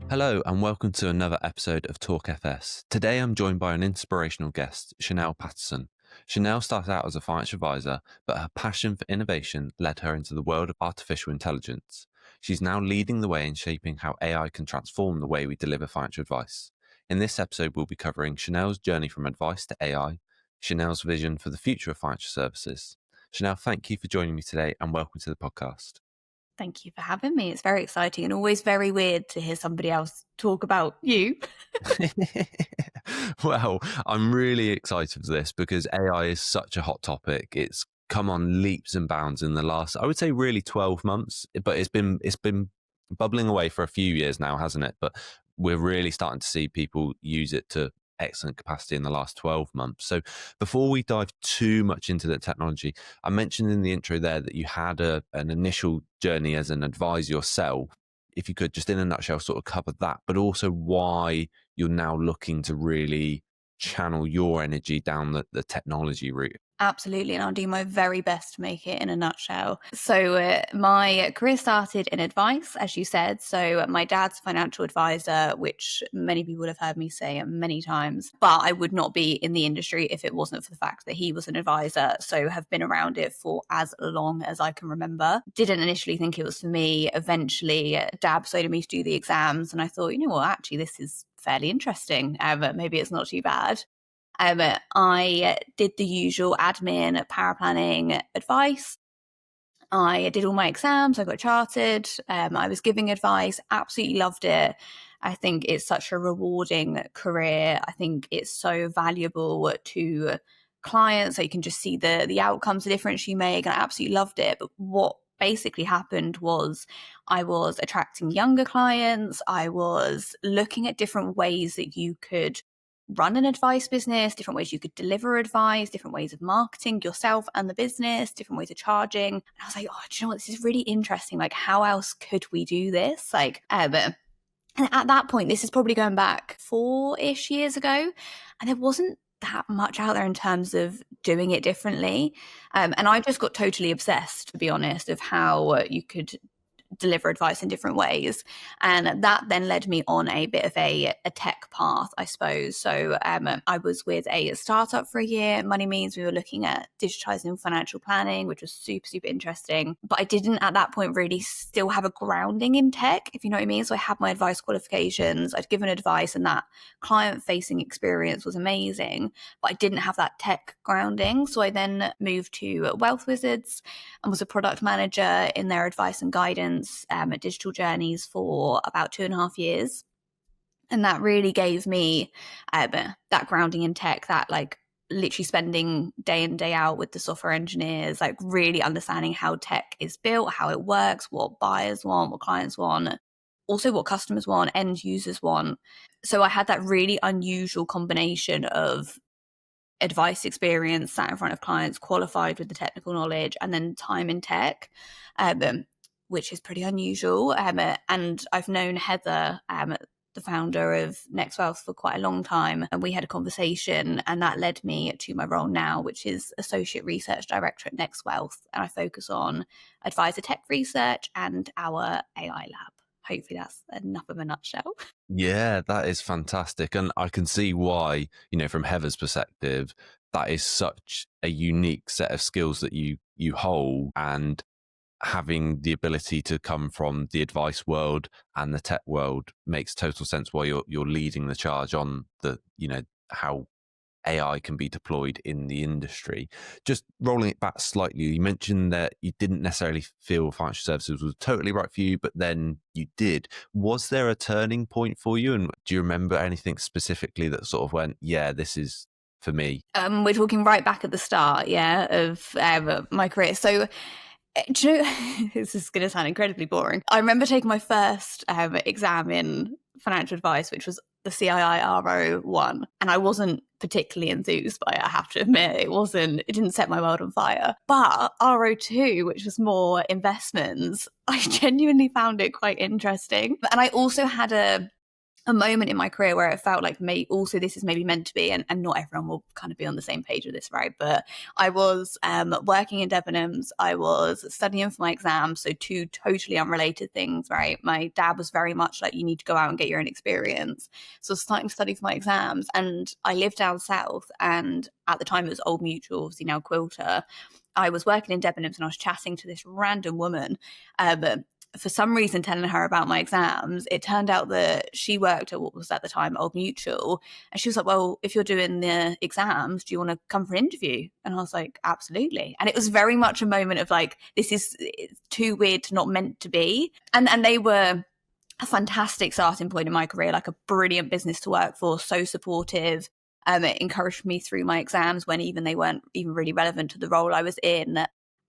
Hello and welcome to another episode of Talk FS. Today I'm joined by an inspirational guest, Chanelle Pattinson. Chanelle started out as a financial advisor, but her passion for innovation led her into the world of artificial intelligence. She's now leading the way in shaping how AI can transform the way we deliver financial advice. In this episode, we'll be covering Chanelle's journey from advice to AI, Chanelle's vision for the future of financial services. Chanelle, thank you for joining me today and welcome to the podcast. Thank you for having me. It's very exciting and always very weird to hear somebody else talk about you. Well, I'm really excited for this because AI is such a hot topic. It's come on leaps and bounds in the last, I would say, really 12 months, but it's been bubbling away for a few years now, hasn't it? But we're really starting to see people use it to excellent capacity in the last 12 months. So before we dive too much into the technology, I mentioned in the intro there that you had an initial journey as an advisor yourself. If you could just in a nutshell sort of cover that, but also why you're now looking to really channel your energy down the technology route. Absolutely. And I'll do my very best to make it in a nutshell. So my career started in advice, as you said. So my dad's a financial advisor, which many people have heard me say many times, but I would not be in the industry if it wasn't for the fact that he was an advisor. So have been around it for as long as I can remember. Didn't initially think it was for me. Eventually, dad persuaded me to do the exams. And I thought, you know what, actually, this is fairly interesting. Maybe it's not too bad. I did the usual admin, paraplanning advice. I did all my exams. I got chartered. I was giving advice. Absolutely loved it. I think it's such a rewarding career. I think it's so valuable to clients. So you can just see the outcomes, the difference you make. And I absolutely loved it. But what basically happened was I was attracting younger clients. I was looking at different ways that you could run an advice business, different ways you could deliver advice, different ways of marketing yourself and the business, different ways of charging. And I was like, oh, do you know what? This is really interesting. Like, how else could we do this? And at that point, this is probably going back 4-ish years ago, and there wasn't that much out there in terms of doing it differently. And I just got totally obsessed, to be honest, of how you could deliver advice in different ways. And that then led me on a bit of a tech path, I suppose. So I was with a startup for a year. Money Means we were looking at digitizing financial planning, which was super, super interesting. But I didn't at that point really still have a grounding in tech, if you know what I mean. So I had my advice qualifications, I'd given advice, and that client facing experience was amazing. But I didn't have that tech grounding. So I then moved to Wealth Wizards and was a product manager in their advice and guidance at digital journeys for about 2.5 years. And that really gave me that grounding in tech, that like literally spending day in, day out with the software engineers, like really understanding how tech is built, how it works, what buyers want, what clients want, also what customers want, end users want. So I had that really unusual combination of advice experience, sat in front of clients, qualified with the technical knowledge, and then time in tech, which is pretty unusual. And I've known Heather, the founder of NextWealth, for quite a long time. And we had a conversation, and that led me to my role now, which is Associate Research Director at NextWealth. And I focus on advisor tech research and our AI lab. Hopefully that's enough of a nutshell. Yeah, that is fantastic. And I can see why, from Heather's perspective, that is such a unique set of skills that you hold, and having the ability to come from the advice world and the tech world makes total sense why you're leading the charge on the, how AI can be deployed in the industry. Just rolling it back slightly, you mentioned that you didn't necessarily feel financial services was totally right for you, but then you did. Was there a turning point for you? And do you remember anything specifically that sort of went, yeah, this is for me? We're talking right back at the start, yeah, of my career. So do you know, this is going to sound incredibly boring. I remember taking my first exam in financial advice, which was the CII RO1, and I wasn't particularly enthused by it, I have to admit. It didn't set my world on fire. But RO2, which was more investments, I genuinely found it quite interesting. And I also had a a moment in my career where it felt like also this is maybe meant to be, and not everyone will kind of be on the same page with this, right? But I was working in Debenhams, I was studying for my exams, so two totally unrelated things, right? My dad was very much like, you need to go out and get your own experience. So I was starting to study for my exams, and I lived down south, and at the time it was Old Mutual, obviously now Quilter. I was working in Debenhams and I was chatting to this random woman, for some reason telling her about my exams. It turned out that she worked at what was at the time Old Mutual, and she was like, well, if you're doing the exams, do you want to come for an interview? And I was like, absolutely. And it was very much a moment of like, this is too weird to not meant to be. And they were a fantastic starting point in my career, like a brilliant business to work for, so supportive. It encouraged me through my exams when even they weren't even really relevant to the role I was in.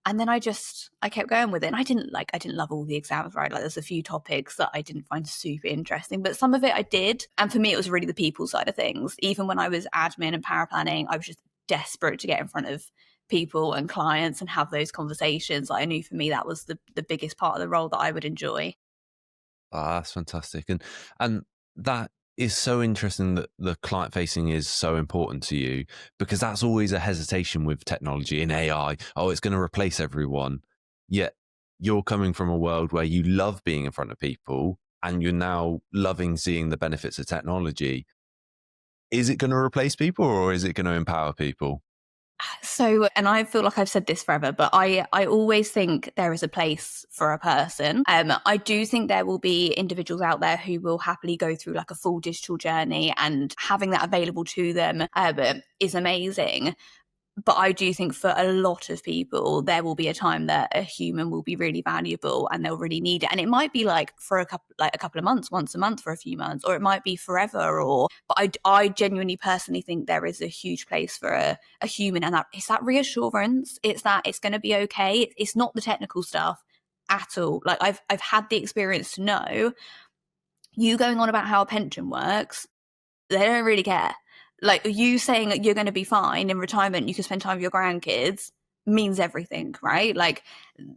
And then I kept going with it. And I didn't love all the exams, right? Like there's a few topics that I didn't find super interesting, but some of it I did. And for me, it was really the people side of things. Even when I was admin and paraplanning, I was just desperate to get in front of people and clients and have those conversations. Like I knew for me, that was the biggest part of the role that I would enjoy. Ah, that's fantastic. And that is so interesting that the client facing is so important to you, because that's always a hesitation with technology and AI. Oh, it's going to replace everyone. Yet you're coming from a world where you love being in front of people and you're now loving seeing the benefits of technology. Is it going to replace people or is it going to empower people? So, and I feel like I've said this forever, but I always think there is a place for a person. I do think there will be individuals out there who will happily go through like a full digital journey, and having that available to them is amazing. But I do think for a lot of people, there will be a time that a human will be really valuable and they'll really need it. And it might be like for a couple of months, once a month for a few months, or it might be forever. But I genuinely personally think there is a huge place for a human, and it's that reassurance. It's that it's going to be okay. It's not the technical stuff at all. Like I've had the experience to know, you going on about how a pension works, they don't really care. Like you saying that you're going to be fine in retirement, you can spend time with your grandkids, means everything, right? Like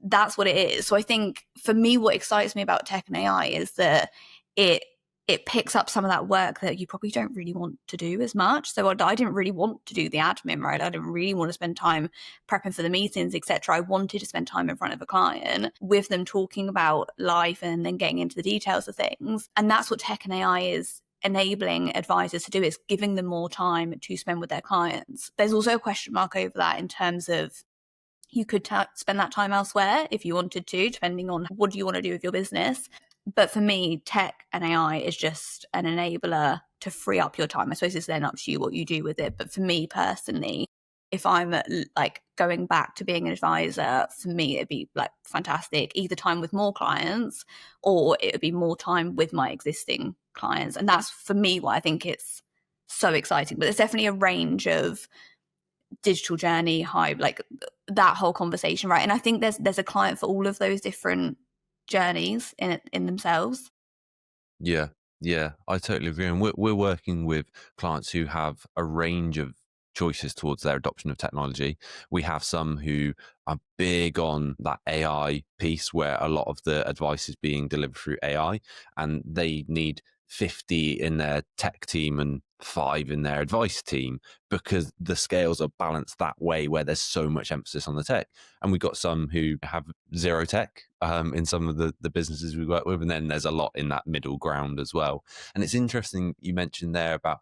that's what it is. So I think for me, what excites me about tech and AI is that it it picks up some of that work that you probably don't really want to do as much. So I didn't really want to do the admin, right? I didn't really want to spend time prepping for the meetings, etc. I wanted to spend time in front of a client with them talking about life and then getting into the details of things. And that's what tech and AI is enabling advisors to do, is giving them more time to spend with their clients. There's also a question mark over that in terms of you could spend that time elsewhere if you wanted to, depending on what do you want to do with your business. But for me, tech and AI is just an enabler to free up your time. I suppose it's then up to you what you do with it. But for me personally, if I'm like going back to being an advisor, for me, it'd be like fantastic, either time with more clients or it would be more time with my existing clients. And that's for me why I think it's so exciting. But there's definitely a range of digital journey, hype, like that whole conversation, right? And I think there's a client for all of those different journeys in themselves. Yeah, yeah, I totally agree. And we're working with clients who have a range of choices towards their adoption of technology. We have some who are big on that AI piece where a lot of the advice is being delivered through AI, and they need 50 in their tech team and 5 in their advice team because the scales are balanced that way where there's so much emphasis on the tech. And we've got some who have zero tech in some of the businesses we work with. And then there's a lot in that middle ground as well. And it's interesting you mentioned there about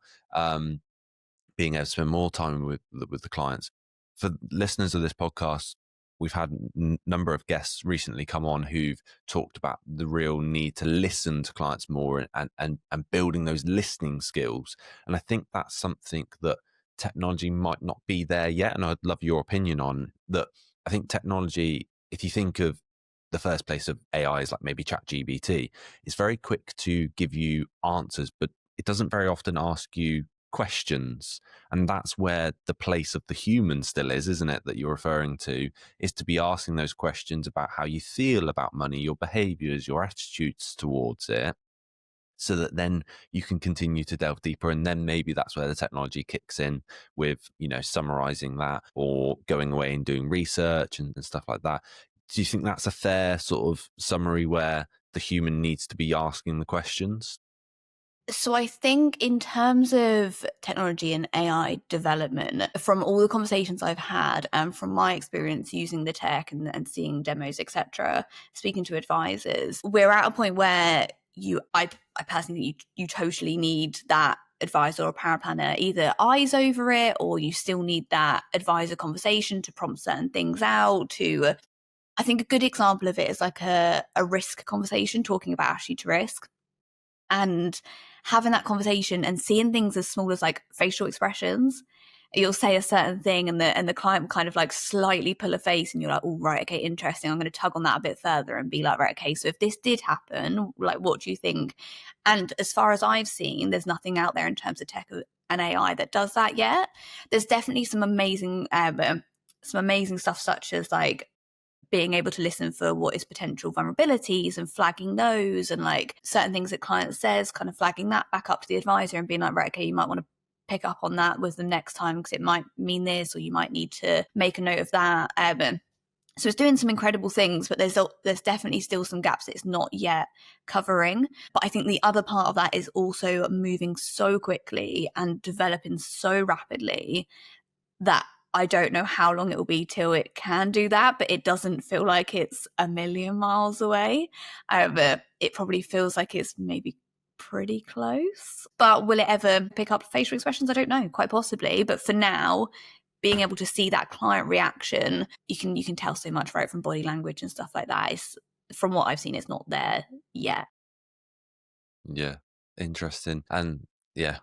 being able to spend more time with the clients. For listeners of this podcast, we've had a number of guests recently come on who've talked about the real need to listen to clients more and building those listening skills. And I think that's something that technology might not be there yet. And I'd love your opinion on that. I think technology, if you think of the first place of AI is like maybe ChatGPT, it's very quick to give you answers, but it doesn't very often ask you questions. And that's where the place of the human still is, isn't it, that you're referring to, is to be asking those questions about how you feel about money, your behaviors, your attitudes towards it, so that then you can continue to delve deeper. And then maybe that's where the technology kicks in with, summarizing that or going away and doing research and stuff like that. Do you think that's a fair sort of summary where the human needs to be asking the questions? So I think in terms of technology and AI development, from all the conversations I've had and from my experience using the tech and seeing demos, etc., speaking to advisors, we're at a point where I personally think you totally need that advisor or paraplanner either eyes over it, or you still need that advisor conversation to prompt certain things out. To I think a good example of it is like a risk conversation, talking about attitude to risk, and having that conversation and seeing things as small as like facial expressions. You'll say a certain thing and the client will kind of like slightly pull a face and you're like, oh, right, okay, interesting. I'm going to tug on that a bit further and be like, right, okay, so if this did happen, like, what do you think? And as far as I've seen, there's nothing out there in terms of tech and AI that does that yet. There's definitely some amazing stuff, such as like being able to listen for what is potential vulnerabilities and flagging those, and like certain things that client says, kind of flagging that back up to the advisor and being like, right, okay, you might want to pick up on that with them next time because it might mean this, or you might need to make a note of that. So it's doing some incredible things, but there's definitely still some gaps that it's not yet covering. But I think the other part of that is also moving so quickly and developing so rapidly that I don't know how long it will be till it can do that, but it doesn't feel like it's a million miles away. But it probably feels like it's maybe pretty close. But will it ever pick up facial expressions? I don't know, quite possibly. But for now, being able to see that client reaction, you can tell so much, right, from body language and stuff like that. From what I've seen, it's not there yet. Yeah, interesting. And yeah,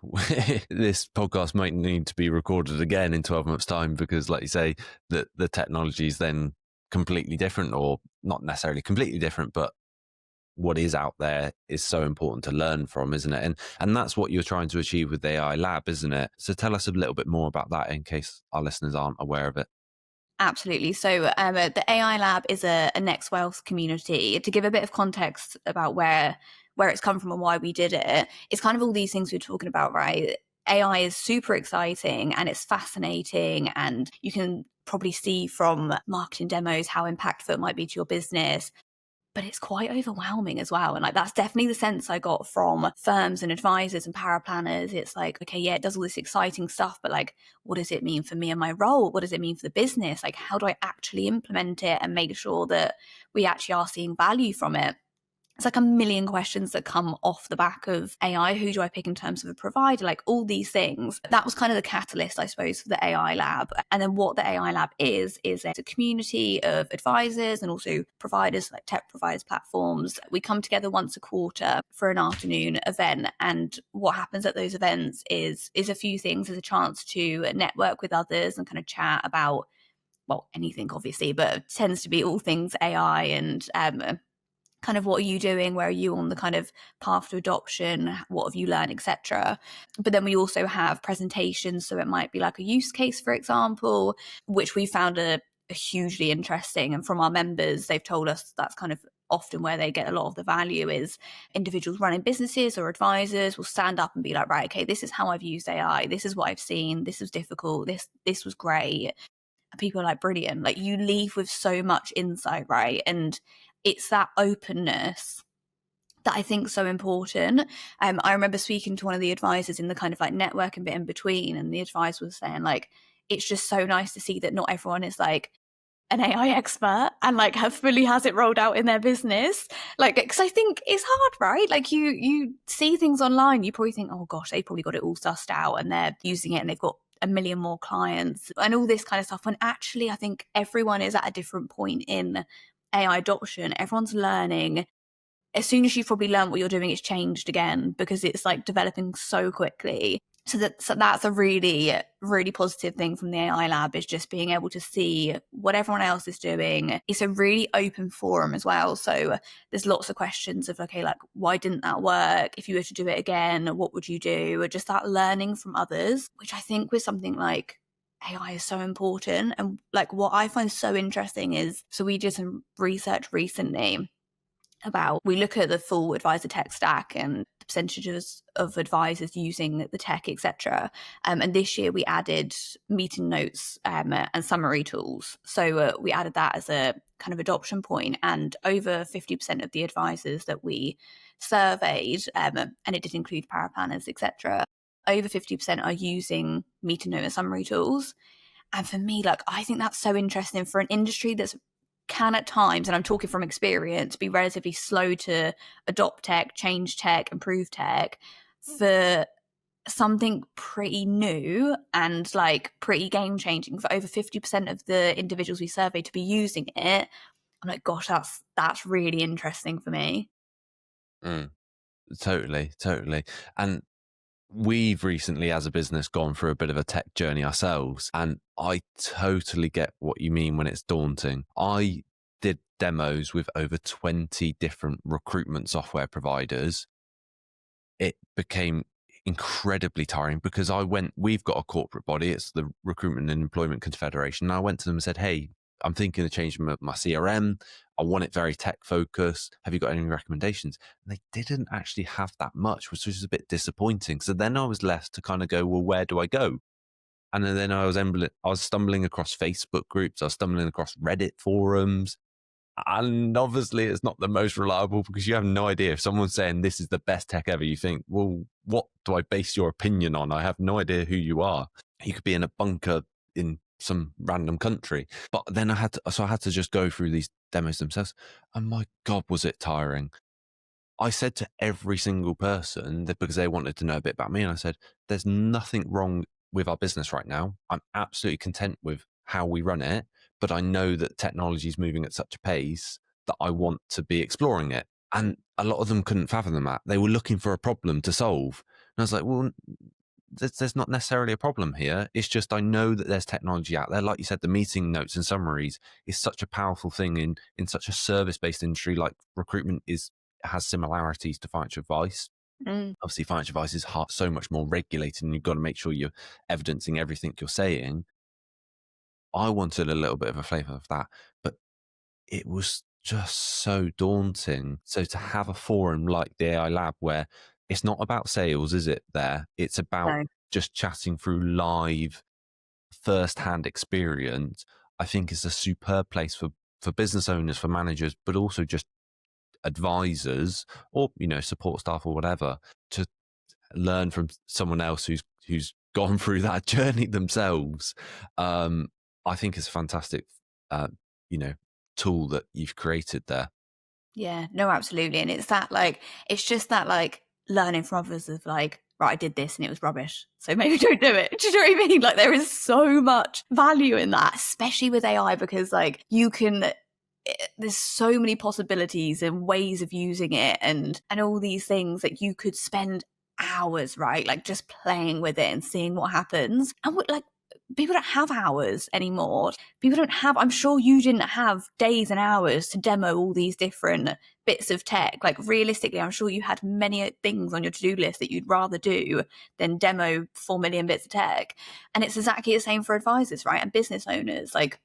this podcast might need to be recorded again in 12 months' time because, like you say, the technology is then completely different, or not necessarily completely different, but what is out there is so important to learn from, isn't it? And that's what you're trying to achieve with the AI Lab, isn't it? So tell us a little bit more about that in case our listeners aren't aware of it. Absolutely. So the AI Lab is a NextWealth community. To give a bit of context about where it's come from and why we did it, it's kind of all these things we're talking about, right? AI is super exciting and it's fascinating, and you can probably see from marketing demos how impactful it might be to your business, but it's quite overwhelming as well. And like, that's definitely the sense I got from firms and advisors and paraplanners. It's like, okay, yeah, it does all this exciting stuff, but like, what does it mean for me and my role? What does it mean for the business? Like, how do I actually implement it and make sure that we actually are seeing value from it? It's like a million questions that come off the back of AI. Who do I pick in terms of a provider? Like, all these things. That was kind of the catalyst, I suppose, for the AI Lab. And then what the AI Lab is a community of advisors and also providers, like tech providers, platforms. We come together once a quarter for an afternoon event. And what happens at those events is a few things. There's a chance to network with others and kind of chat about, well, anything obviously, but it tends to be all things AI and kind of what are you doing, where are you on the kind of path to adoption, what have you learned, etc. But then we also have presentations, so it might be like a use case, for example, which we found a hugely interesting, and from our members they've told us that's kind of often where they get a lot of the value. Is individuals running businesses or advisors will stand up and be like, right, okay, this is how I've used AI, this is what I've seen, this was difficult, this was great. People are like, brilliant. Like, you leave with so much insight, right? And it's that openness that I think is so important. I remember speaking to one of the advisors in the kind of like networking bit in between, and the advisor was saying like, it's just so nice to see that not everyone is like an AI expert and like have fully has it rolled out in their business. Like, because I think it's hard, right? Like, you see things online, you probably think, oh gosh, they probably got it all sussed out and they're using it and they've got a million more clients and all this kind of stuff, when actually I think everyone is at a different point in AI adoption. Everyone's learning. As soon as you've probably learned what you're doing, it's changed again because it's like developing so quickly. So that's a really, really positive thing from the AI Lab, is just being able to see what everyone else is doing. It's a really open forum as well. So there's lots of questions of, okay, like, why didn't that work? If you were to do it again, what would you do? Or just that learning from others, which I think with something like AI is so important. And like, what I find so interesting is, so we did some research recently about, we look at the full advisor tech stack and the percentages of advisors using the tech, etc. And this year we added meeting notes and summary tools. So we added that as a kind of adoption point, and over 50% of the advisors that we surveyed, and it did include paraplanners, etc., over 50% are using meeting note and summary tools. And for me, like, I think that's so interesting for an industry that's can at times, and I'm talking from experience, be relatively slow to adopt tech, change tech, improve tech. For something pretty new and like pretty game changing, for over 50% of the individuals we surveyed to be using it, I'm like, gosh, that's really interesting for me. Mm, totally, totally. And we've recently, as a business, gone through a bit of a tech journey ourselves. And I totally get what you mean when it's daunting. I did demos with over 20 different recruitment software providers. It became incredibly tiring because we've got a corporate body, it's the Recruitment and Employment Confederation. And I went to them and said, hey, I'm thinking of changing my CRM. I want it very tech focused. Have you got any recommendations? And they didn't actually have that much, which was a bit disappointing. So then I was left to kind of go, well, where do I go? And then I was stumbling across Facebook groups. I was stumbling across Reddit forums. And obviously, it's not the most reliable because you have no idea. If someone's saying this is the best tech ever, you think, well, what do I base your opinion on? I have no idea who you are. You could be in a bunker in some random country. But then I had to just go through these demos themselves. And my God, was it tiring. I said to every single person that, because they wanted to know a bit about me, and I said, there's nothing wrong with our business right now. I'm absolutely content with how we run it, but I know that technology is moving at such a pace that I want to be exploring it. And a lot of them couldn't fathom that. They were looking for a problem to solve. And I was like, well, there's not necessarily a problem here. It's just I know that there's technology out there. Like you said, the meeting notes and summaries is such a powerful thing in such a service-based industry like recruitment has similarities to financial advice. Mm. Obviously, financial advice is so much more regulated, and you've got to make sure you're evidencing everything you're saying. I wanted a little bit of a flavour of that, but it was just so daunting. So to have a forum like the AI Lab where it's not about sales, is it? It's about No. just chatting through live, first-hand experience. I think is a superb place for business owners, for managers, but also just advisors or support staff or whatever, to learn from someone else who's gone through that journey themselves. I think it's a fantastic uh, you know tool that you've created there. Yeah, no, absolutely. And it's just that like learning from others of like, right, I did this and it was rubbish, so maybe don't do it. Do you know what I mean? Like, there is so much value in that, especially with AI, because like there's so many possibilities and ways of using it, and all these things that you could spend hours, right, like just playing with it and seeing what happens. And like, people don't have hours anymore. People don't have, I'm sure you didn't have days and hours to demo all these different bits of tech. Like, realistically, I'm sure you had many things on your to-do list that you'd rather do than demo 4 million bits of tech. And it's exactly the same for advisors, right, and business owners. Like,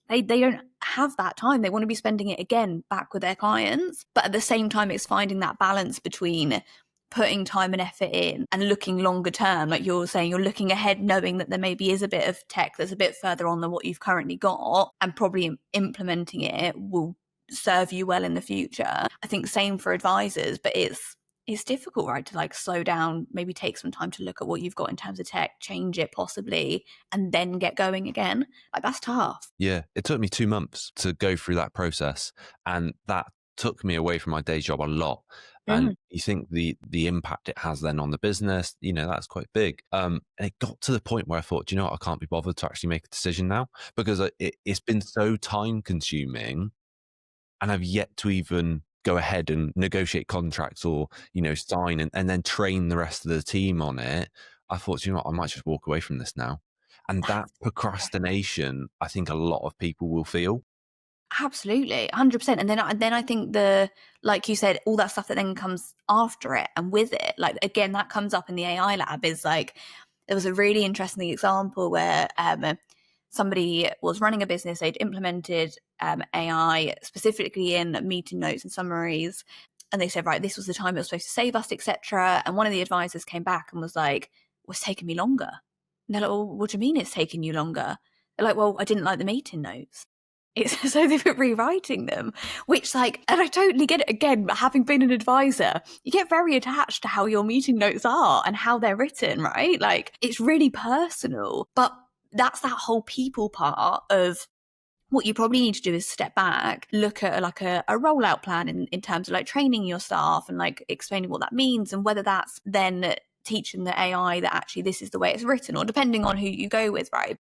they don't have that time. They want to be spending it again back with their clients. But at the same time, it's finding that balance between putting time and effort in and looking longer term. Like you're saying, you're looking ahead, knowing that there maybe is a bit of tech that's a bit further on than what you've currently got, and probably implementing it will serve you well in the future. I think same for advisors, but it's difficult, right, to like slow down, maybe take some time to look at what you've got in terms of tech, change it possibly, and then get going again. Like, that's tough. Yeah, it took me 2 months to go through that process, and that took me away from my day job a lot. And Mm. you think the impact it has then on the business, that's quite big. And it got to the point where I thought, do you know what, I can't be bothered to actually make a decision now, because it's been so time consuming, and I've yet to even go ahead and negotiate contracts or sign and then train the rest of the team on it. I thought, you know what, I might just walk away from this now. And that procrastination, I think a lot of people will feel. Absolutely, 100%. And then I think like you said, all that stuff that then comes after it and with it, like, again, that comes up in the AI lab, is like, there was a really interesting example where somebody was running a business. They'd implemented AI specifically in meeting notes and summaries. And they said, right, this was the time it was supposed to save us, etc. And one of the advisors came back and was like, well, it's taking me longer. And they're like, well, what do you mean it's taking you longer? They're like, well, I didn't like the meeting notes. It's so they've been rewriting them, which like, and I totally get it. Again, having been an advisor, you get very attached to how your meeting notes are and how they're written, right? Like it's really personal, but that's that whole people part of what you probably need to do is step back, look at like a rollout plan in terms of like training your staff and like explaining what that means, and whether that's then teaching the AI that actually this is the way it's written, or depending on who you go with, right?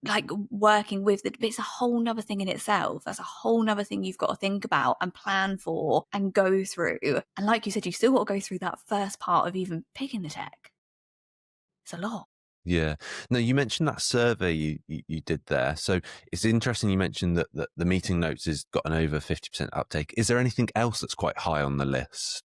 Like working with it's a whole nother thing in itself. That's a whole nother thing you've got to think about and plan for and go through. And like you said, you still got to go through that first part of even picking the tech. It's a lot. Yeah. No, you mentioned that survey you did there. So it's interesting you mentioned that the meeting notes has got an over 50% uptake. Is there anything else that's quite high on the list?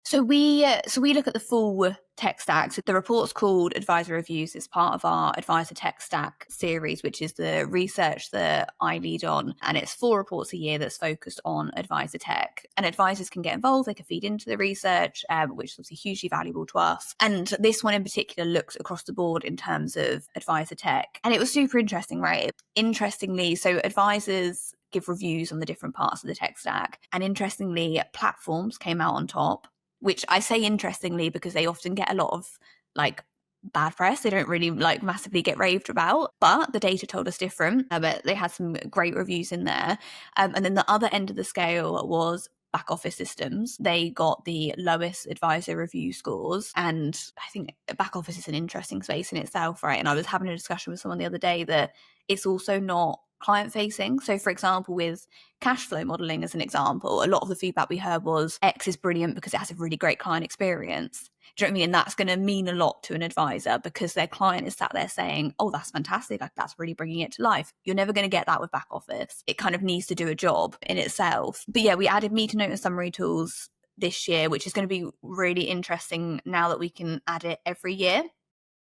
So we look at the full tech stack. So the report's called Advisor Reviews. It's part of our Advisor Tech Stack series, which is the research that I lead on. And it's 4 reports a year that's focused on advisor tech. And advisors can get involved. They can feed into the research, which is obviously hugely valuable to us. And this one in particular looks across the board in terms of advisor tech. And it was super interesting, right? Interestingly, so advisors give reviews on the different parts of the tech stack. And interestingly, platforms came out on top, which I say interestingly because they often get a lot of like bad press. They don't really like massively get raved about, but the data told us different. But they had some great reviews in there. And then the other end of the scale was back office systems. They got the lowest advisor review scores. And I think back office is an interesting space in itself, right? And I was having a discussion with someone the other day that it's also not client facing. So for example, with cash flow modeling as an example, a lot of the feedback we heard was X is brilliant because it has a really great client experience. Do you know what I mean? And that's going to mean a lot to an advisor because their client is sat there saying, oh, that's fantastic. Like that's really bringing it to life. You're never going to get that with back office. It kind of needs to do a job in itself. But yeah, we added meeting note and summary tools this year, which is going to be really interesting now that we can add it every year.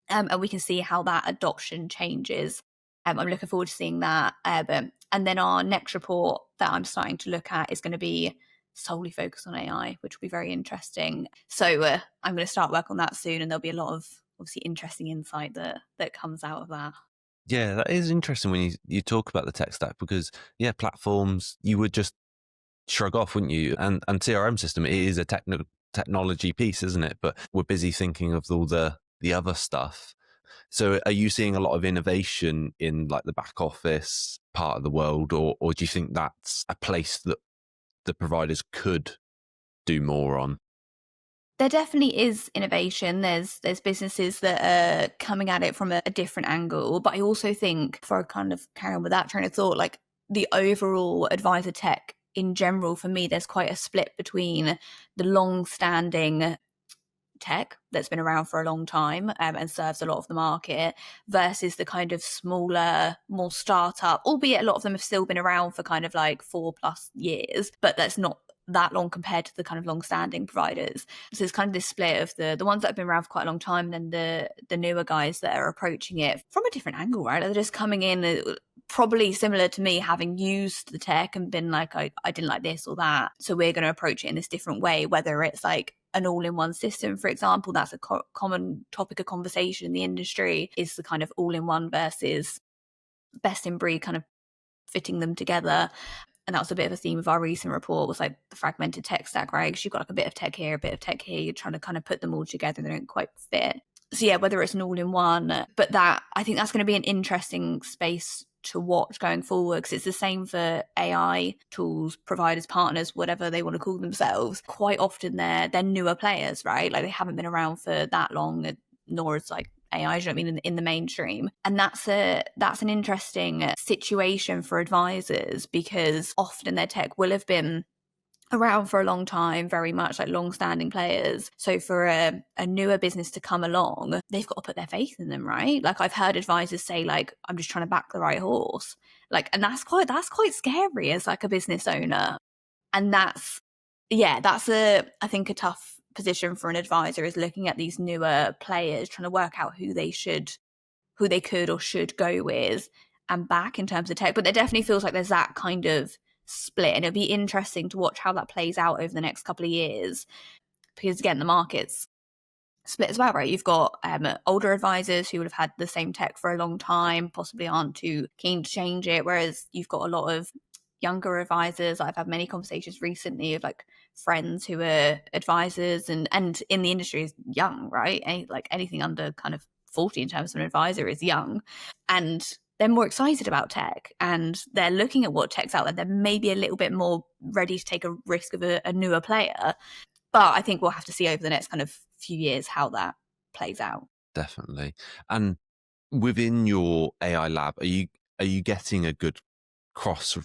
And we can see how that adoption changes. I'm looking forward to seeing that. And then our next report that I'm starting to look at is going to be solely focused on AI, which will be very interesting. So I'm going to start work on that soon, and there'll be a lot of obviously interesting insight that comes out of that. Yeah, that is interesting when you talk about the tech stack because, yeah, platforms, you would just shrug off, wouldn't you? And CRM system, it is a technology piece, isn't it? But we're busy thinking of all the other stuff. So are you seeing a lot of innovation in like the back office part of the world, or do you think that's a place that the providers could do more on? There definitely is innovation. There's businesses that are coming at it from a different angle. But I also think, before I kind of carry on with that train of thought, like the overall advisor tech in general, for me, there's quite a split between the long-standing tech that's been around for a long time and serves a lot of the market versus the kind of smaller, more startup, albeit a lot of them have still been around for kind of like 4+ years, but that's not that long compared to the kind of long-standing providers. So it's kind of this split of the ones that have been around for quite a long time, and then the newer guys that are approaching it from a different angle, right? They're just coming in probably similar to me, having used the tech and been like, I didn't like this or that, so we're going to approach it in this different way, whether it's like an all-in-one system, for example. That's a common topic of conversation in the industry, is the kind of all-in-one versus best in breed, kind of fitting them together. And that was a bit of a theme of our recent report, was like the fragmented tech stack, right? Because you've got like a bit of tech here, a bit of tech here, you're trying to kind of put them all together and they don't quite fit. So yeah, whether it's an all-in-one, but that, I think that's going to be an interesting space to watch going forward, because it's the same for AI tools, providers, partners, whatever they want to call themselves. Quite often they're newer players, right? Like they haven't been around for that long, nor is like AI, you know what I mean, in the mainstream. And that's an interesting situation for advisors, because often their tech will have been around for a long time, very much like long-standing players. So for a newer business to come along, they've got to put their faith in them, right? Like I've heard advisors say, like, I'm just trying to back the right horse. Like, and that's quite scary as like a business owner. And that's I think a tough position for an advisor, is looking at these newer players, trying to work out who they could or should go with and back in terms of tech. But there definitely feels like there's that kind of split, and it'll be interesting to watch how that plays out over the next couple of years, because again, the market's split as well, right? You've got older advisors who would have had the same tech for a long time, possibly aren't too keen to change it, whereas you've got a lot of younger advisors. I've had many conversations recently of like friends who are advisors and in the industry is young, right? Like anything under kind of 40 in terms of an advisor is young, and they're more excited about tech and they're looking at what tech's out there. They're maybe a little bit more ready to take a risk of a newer player. But I think we'll have to see over the next kind of few years how that plays out. Definitely. And within your AI lab, are you getting a good cross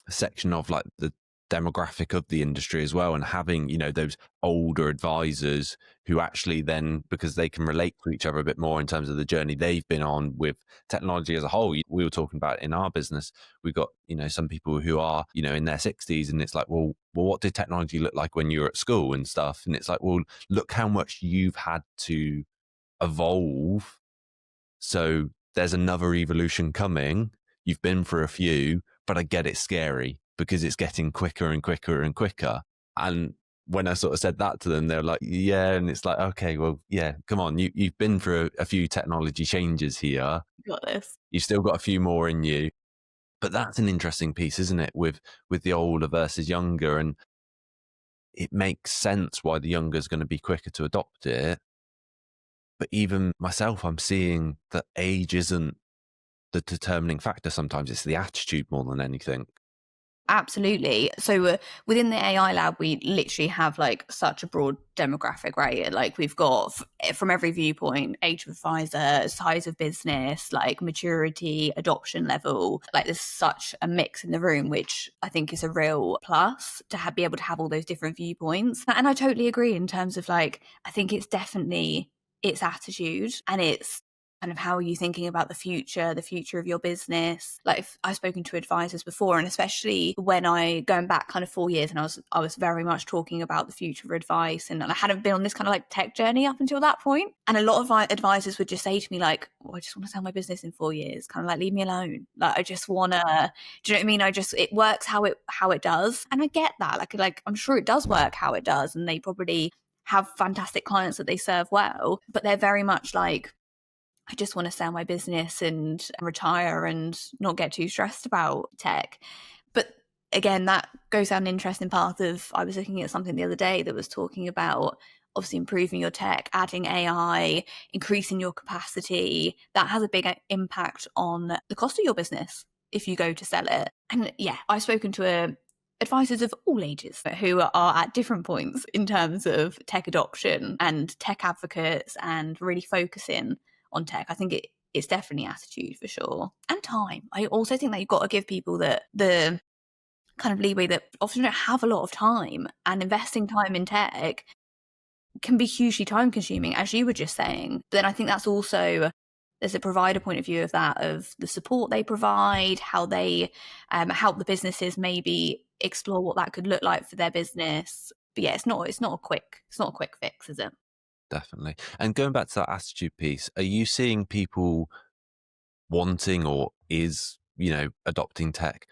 section of like the demographic of the industry as well, and having, you know, those older advisors who actually then, because they can relate to each other a bit more in terms of the journey they've been on with technology as a whole. We were talking about in our business, we got, you know, some people who are, you know, in their 60s, and it's like, well, what did technology look like when you were at school and stuff? And it's like, well, look how much you've had to evolve. So there's another evolution coming. You've been for a few, but I get it's scary because it's getting quicker and quicker and quicker. And when I sort of said that to them, they're like, yeah. And it's like, okay, well, yeah, come on. You've been for a few technology changes here. You got this. You've still got a few more in you. But that's an interesting piece, isn't it? With the older versus younger. And it makes sense why the younger is going to be quicker to adopt it. But even myself, I'm seeing that age isn't the determining factor. Sometimes it's the attitude more than anything. Absolutely. So within the AI lab, we literally have like such a broad demographic, right? Like we've got from every viewpoint, age of advisor, size of business, like maturity, adoption level. Like there's such a mix in the room, which I think is a real plus to be able to have all those different viewpoints. And I totally agree in terms of like, I think it's definitely its attitude and it's kind of how are you thinking about the future of your business. Like I've spoken to advisors before, and especially when going back kind of 4 years, and I was very much talking about the future of advice, and I hadn't been on this kind of like tech journey up until that point. And a lot of advisors would just say to me like, oh, I just want to sell my business in 4 years, kind of like leave me alone. Like I just want to, do you know what I mean? It works how it does, and I get that. Like I'm sure it does work how it does, and they probably have fantastic clients that they serve well, but they're very much like, I just want to sell my business and retire and not get too stressed about tech. But again, that goes down an interesting path of, I was looking at something the other day that was talking about obviously improving your tech, adding AI, increasing your capacity. That has a big impact on the cost of your business if you go to sell it. And yeah, I've spoken to advisors of all ages who are at different points in terms of tech adoption and tech advocates and really focusing on tech. I think it's definitely attitude for sure, and time. I also think that you've got to give people the kind of leeway that often don't have a lot of time, and investing time in tech can be hugely time consuming, as you were just saying. But then I think that's also, there's a provider point of view of that, of the support they provide, how they help the businesses maybe explore what that could look like for their business. But yeah, it's not a quick fix, is it? Definitely. And going back to that attitude piece, are you seeing people wanting or adopting tech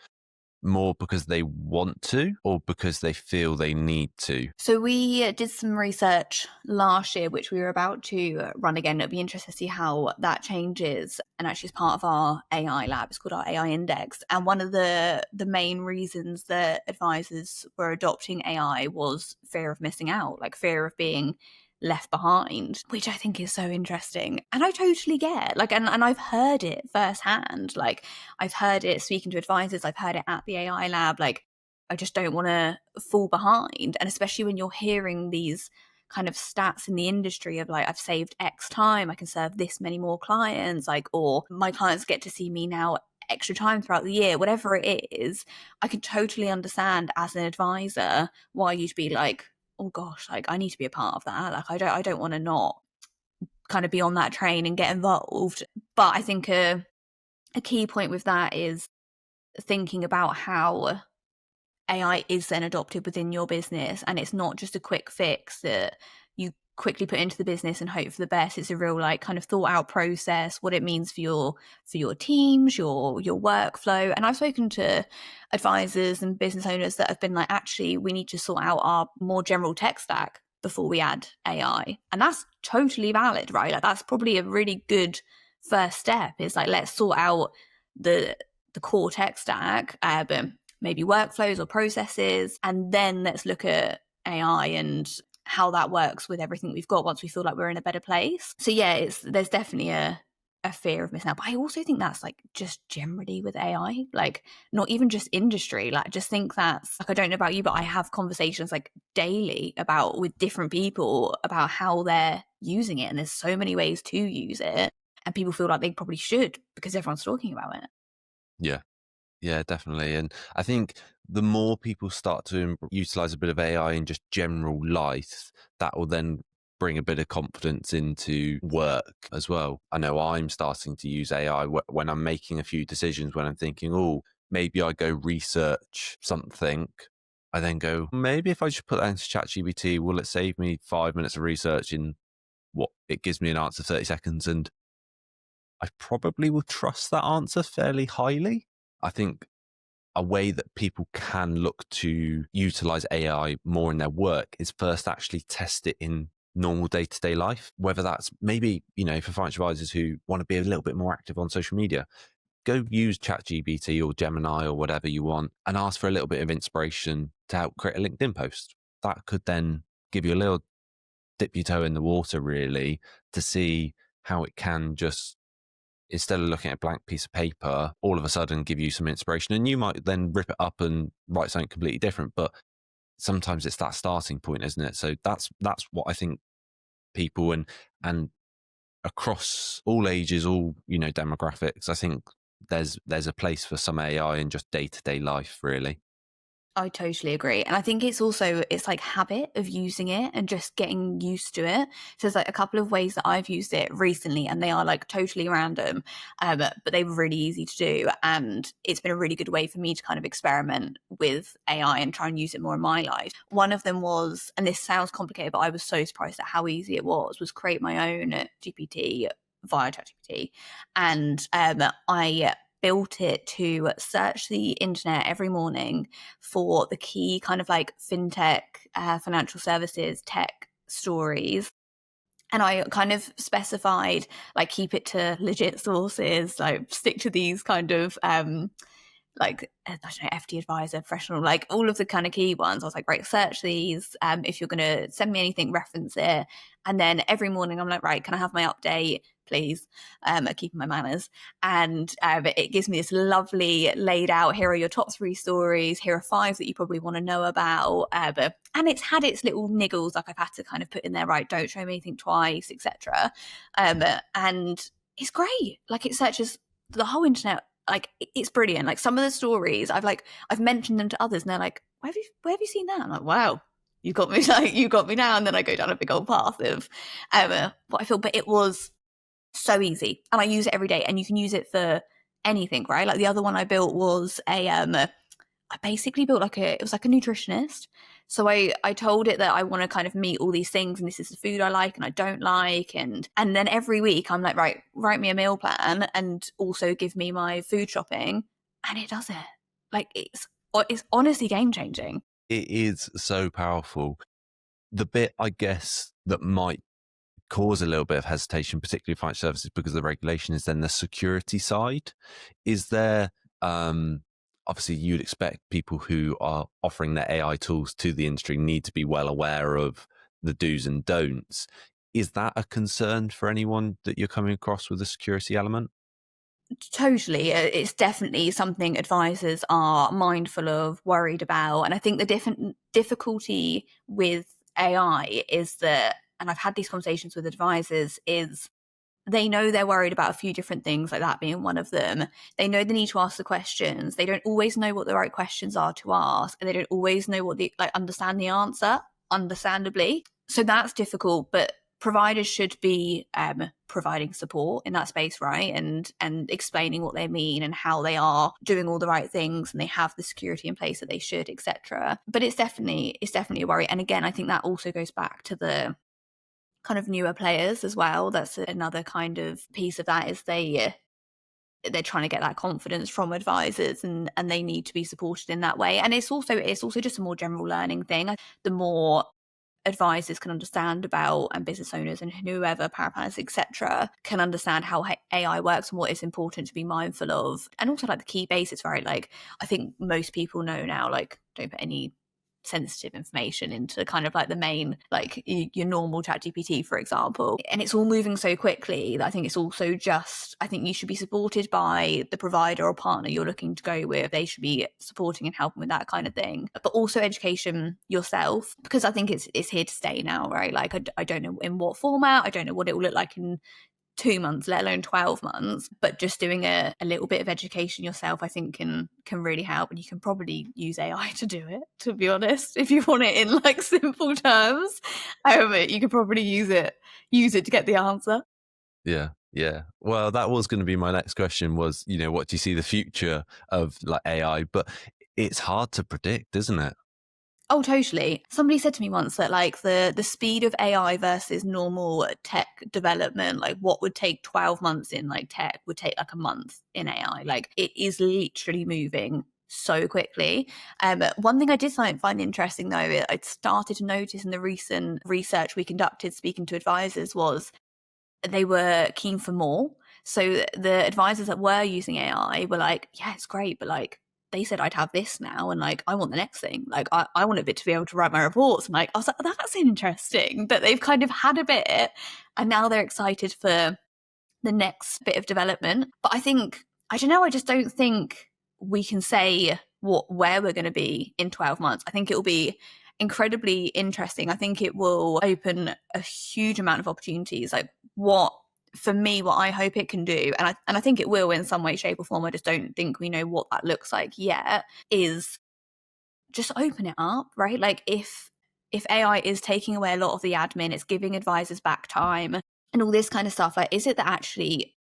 more because they want to or because they feel they need to? So we did some research last year, which we were about to run again. It'll be interesting to see how that changes. And actually, as part of our AI lab, it's called our AI Index. And one of the main reasons that advisors were adopting AI was fear of missing out, like fear of being left behind, which I think is so interesting. And I totally get, like, and I've heard it firsthand. Like, I've heard it speaking to advisors, I've heard it at the AI lab. Like, I just don't want to fall behind. And especially when you're hearing these kind of stats in the industry of like, I've saved X time, I can serve this many more clients, like, or my clients get to see me now extra time throughout the year, whatever it is, I can totally understand as an advisor why you'd be like, oh gosh, like I need to be a part of that. Like I don't want to not kind of be on that train and get involved. But I think a key point with that is thinking about how AI is then adopted within your business, and it's not just a quick fix that you quickly put into the business and hope for the best. It's a real like kind of thought out process, what it means for your teams, your workflow. And I've spoken to advisors and business owners that have been like, actually, we need to sort out our more general tech stack before we add AI. And that's totally valid, right? Like that's probably a really good first step, is like, let's sort out the core tech stack, but maybe workflows or processes, and then let's look at AI and how that works with everything we've got once we feel like we're in a better place. So yeah, there's definitely a fear of missing out. But I also think that's like just generally with AI, like not even just industry. Like I just think that's like, I don't know about you, but I have conversations like daily about with different people about how they're using it. And there's so many ways to use it. And people feel like they probably should because everyone's talking about it. Yeah. Yeah, definitely. And I think the more people start to utilize a bit of AI in just general life, that will then bring a bit of confidence into work as well. I know I'm starting to use AI when I'm making a few decisions, when I'm thinking, oh, maybe I go research something. I then go, maybe if I just put that into ChatGPT, will it save me 5 minutes of research in what it gives me an answer 30 seconds? And I probably will trust that answer fairly highly. I think a way that people can look to utilize AI more in their work is first actually test it in normal day-to-day life, whether that's maybe, for financial advisors who want to be a little bit more active on social media, go use ChatGPT or Gemini or whatever you want and ask for a little bit of inspiration to help create a LinkedIn post. That could then give you a little dip your toe in the water, really, to see how it can just, instead of looking at a blank piece of paper, all of a sudden give you some inspiration. And you might then rip it up and write something completely different. But sometimes it's that starting point, isn't it? So that's what I think people and across all ages, all demographics, I think there's a place for some AI in just day-to-day life, really. I totally agree. And I think it's like habit of using it and just getting used to it. So there's like a couple of ways that I've used it recently, and they are like totally random, but they were really easy to do. And it's been a really good way for me to kind of experiment with AI and try and use it more in my life. One of them was, and this sounds complicated, but I was so surprised at how easy it was create my own GPT via ChatGPT. And I built it to search the internet every morning for the key kind of like fintech, financial services, tech stories. And I kind of specified, like, keep it to legit sources, like stick to these kind of like, I don't know, FD advisor, professional, like all of the kind of key ones. I was like, right, search these. If you're going to send me anything, reference it. And then every morning I'm like, right, can I have my update, please? Keeping my manners. And it gives me this lovely laid out, here are your top 3 stories. Here are 5 that you probably want to know about. And it's had its little niggles, like I've had to kind of put in there, right, don't show me anything twice, etc. And it's great. Like it searches the whole internet. Like it's brilliant. Like some of the stories I've mentioned them to others and they're like, where have you seen that? I'm like, wow, you got me, like you got me now. And then I go down a big old path of what I feel, but it was so easy and I use it every day, and you can use it for anything, right? Like the other one I built was I basically built it was like a nutritionist. So I told it that I want to kind of meet all these things, and this is the food I like and I don't like, and then every week I'm like, right, write me a meal plan and also give me my food shopping, and it does it. Like it's honestly game changing. It is so powerful. The bit, I guess, that might cause a little bit of hesitation, particularly financial services, because of the regulation, is then the security side. Is there, obviously, you'd expect people who are offering their AI tools to the industry need to be well aware of the do's and don'ts. Is that a concern for anyone that you're coming across with the security element? Totally. It's definitely something advisors are mindful of, worried about. And I think the difficulty with AI is that, and I've had these conversations with advisors, is they know they're worried about a few different things, like that being one of them. They know they need to ask the questions. They don't always know what the right questions are to ask, and they don't always know what understand the answer, understandably. So that's difficult, but providers should be providing support in that space, right? And explaining what they mean and how they are doing all the right things and they have the security in place that they should, etc. But it's definitely a worry. And again, I think that also goes back to the kind of newer players as well. That's another kind of piece of that, is they're trying to get that confidence from advisors, and they need to be supported in that way. And it's also just a more general learning thing. The more advisors can understand about, and business owners and whoever, paraplanners, etc., can understand how AI works and what it's important to be mindful of. And also like the key basics, right? Like I think most people know now, like don't put any sensitive information into kind of like the main, like your normal chat GPT, for example. And it's all moving so quickly that I think it's also just, I think you should be supported by the provider or partner you're looking to go with. They should be supporting and helping with that kind of thing, but also education yourself, because I think it's here to stay now, right? Like I don't know in what format, I don't know what it will look like in 2 months, let alone 12 months, but just doing a little bit of education yourself, I think can really help. And you can probably use AI to do it, to be honest. If you want it in like simple terms, you could probably use it to get the answer. Yeah. Well, that was going to be my next question was, what do you see the future of like AI? But it's hard to predict, isn't it? Oh, totally. Somebody said to me once that like the speed of AI versus normal tech development, like what would take 12 months in like tech would take like a month in AI. Like it is literally moving so quickly. One thing I did find interesting though, I started to notice in the recent research we conducted speaking to advisors, was they were keen for more. So the advisors that were using AI were like, yeah, it's great, but like they said I'd have this now, and like I want the next thing. Like I want a bit to be able to write my reports. And like I was like, that's interesting that they've kind of had a bit and now they're excited for the next bit of development. But I think, I don't know, I just don't think we can say where we're going to be in 12 months. I think it will be incredibly interesting. I think it will open a huge amount of opportunities. Like for me, what I hope it can do, and I think it will in some way, shape or form, I just don't think we know what that looks like yet, is just open it up, right? Like if AI is taking away a lot of the admin, it's giving advisors back time and all this kind of stuff, like is it that actually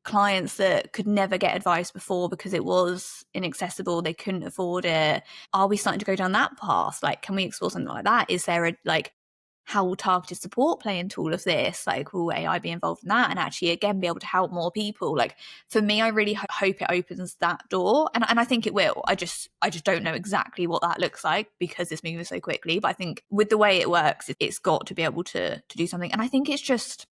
clients that could never get advice before because it was inaccessible, they couldn't afford it, are we starting to go down that path? Like can we explore something like that? Is there how will targeted support play into all of this? Like will AI be involved in that and actually again be able to help more people? Like for me, I really hope it opens that door, and I think it will. I just don't know exactly what that looks like because it's moving so quickly, but I think with the way it works, it's got to be able to do something. And I think it's just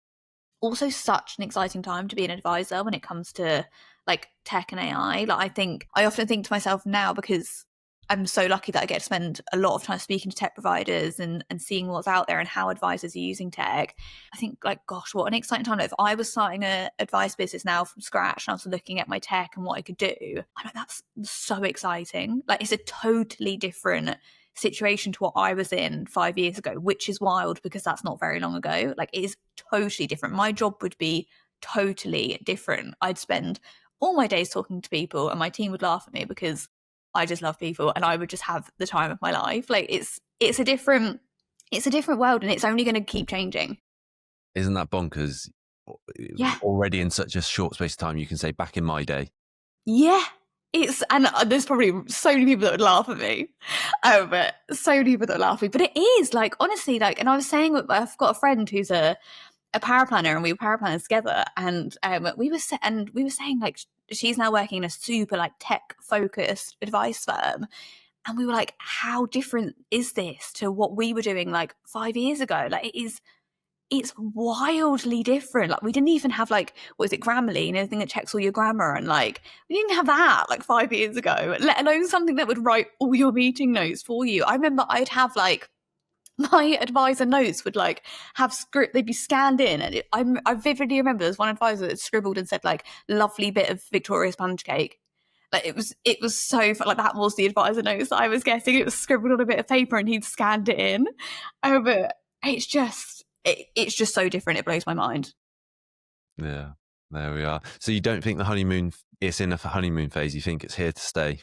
also such an exciting time to be an advisor when it comes to like tech and AI. Like I often think to myself now, because I'm so lucky that I get to spend a lot of time speaking to tech providers and seeing what's out there and how advisors are using tech. I think like, gosh, what an exciting time. Like if I was starting an advice business now from scratch and I was looking at my tech and what I could do, I'm like, that's so exciting. Like it's a totally different situation to what I was in 5 years ago, which is wild because that's not very long ago. Like it is totally different. My job would be totally different. I'd spend all my days talking to people and my team would laugh at me because I just love people and I would just have the time of my life. Like it's a different world and it's only going to keep changing. Isn't that bonkers? Yeah. Already in such a short space of time, you can say back in my day. Yeah. And there's probably so many people that would laugh at me. But so many people that would laugh at me. But it is like, honestly, like, and I was saying, I've got a friend who's a paraplanner and we were paraplanners together. And we were saying like, she's now working in a super like tech focused advice firm. And we were like, how different is this to what we were doing like 5 years ago? Like it's wildly different. Like we didn't even have like, what is it, Grammarly, and anything that checks all your grammar, and like we didn't have that like 5 years ago, let alone something that would write all your meeting notes for you. I remember I'd have like my advisor notes would like have script, they'd be scanned in, and I vividly remember there's one advisor that scribbled and said like, lovely bit of Victoria sponge cake. Like it was so fun. Like that was the advisor notes that I was getting. It was scribbled on a bit of paper and he'd scanned it in. But it's just so different. It blows my mind. Yeah, there we are. So you don't think the honeymoon is in a honeymoon phase? You think it's here to stay?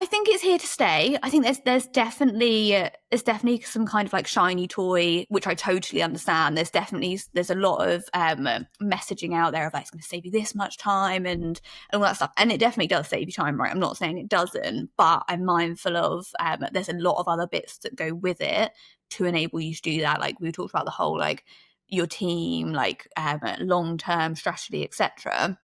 I think it's here to stay. I think there's definitely some kind of like shiny toy, which I totally understand. There's a lot of messaging out there of like, it's going to save you this much time and all that stuff, and it definitely does save you time, right? I'm not saying it doesn't, but I'm mindful of there's a lot of other bits that go with it to enable you to do that. Like we talked about the whole like your team, like long-term strategy, etc.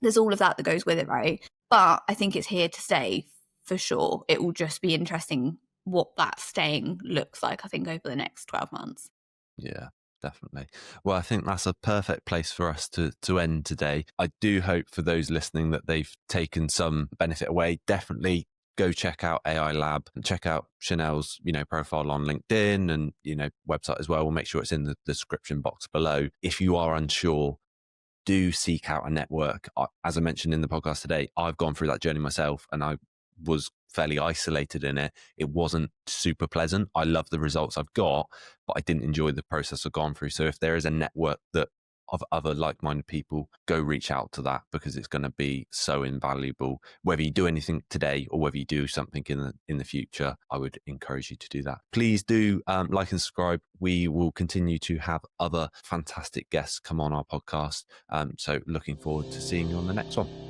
There's all of that goes with it, right? But I think it's here to stay for sure. It will just be interesting what that staying looks like, I think, over the next 12 months. Yeah, definitely. Well, I think that's a perfect place for us to end today. I do hope for those listening that they've taken some benefit away. Definitely go check out AI Lab and check out Chanelle's, profile on LinkedIn and, website as well. We'll make sure it's in the description box below. If you are unsure, do seek out a network. As I mentioned in the podcast today, I've gone through that journey myself and I was fairly isolated in it. It wasn't super pleasant. I love the results I've got, but I didn't enjoy the process I've gone through. So if there is a network that of other like-minded people, go reach out to that, because it's going to be so invaluable. Whether you do anything today or whether you do something in the future, I would encourage you to do that. Please do like and subscribe. We will continue to have other fantastic guests come on our podcast. So looking forward to seeing you on the next one.